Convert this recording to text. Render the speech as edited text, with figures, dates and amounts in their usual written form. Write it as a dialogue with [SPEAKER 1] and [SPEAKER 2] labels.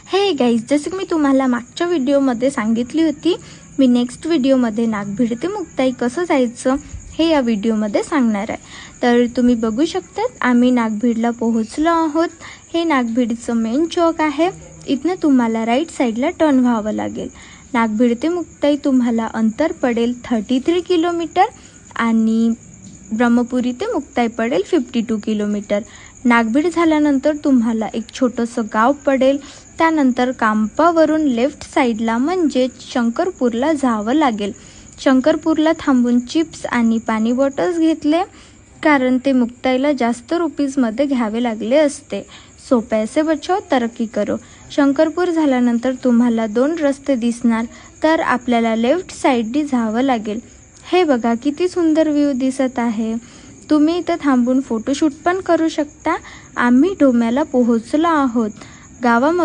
[SPEAKER 1] हे गाईज, जसं की मी तुम्हाला मागच्या व्हिडिओमध्ये सांगितली होती, मी नेक्स्ट व्हिडिओमध्ये नागभीड ते मुक्ताई कसं जायचं हे या व्हिडिओमध्ये सांगणार आहे। तर तुम्ही बघू शकतात आम्ही नागभीडला पोहोचलो आहोत। हे नागभीडचं मेन चौक आहे। इथनं तुम्हाला राईट साईडला टर्न व्हावं लागेल। नागभीड ते मुक्ताई तुम्हाला अंतर पडेल 33 किलोमीटर आणि ब्रह्मपुरी ते मुक्ताई पडेल 52 किलोमीटर। नागभीड झाल्यानंतर तुम्हाला एक छोटंसं गाव पडेल। त्यानंतर कांपावरून लेफ्ट साईडला म्हणजे शंकरपूरला जावं लागेल। शंकरपूरला थांबून चिप्स आणि पाणी बॉटल्स घेतले, कारण ते मुक्ताईला जास्त रुपीजमध्ये घ्यावे लागले असते। सो पैसे बचाओ तरक्की करो। शंकरपूर झाल्यानंतर तुम्हाला 2 रस्ते दिसणार, तर आपल्याला लेफ्ट साईडनी जावं लागेल। हे बघा किती सुंदर व्ह्यू दिसत आहे। तुम्ही इथं थांबून फोटोशूट पण करू शकता। आम्ही डोम्याला पोहोचलो आहोत। गावामध्ये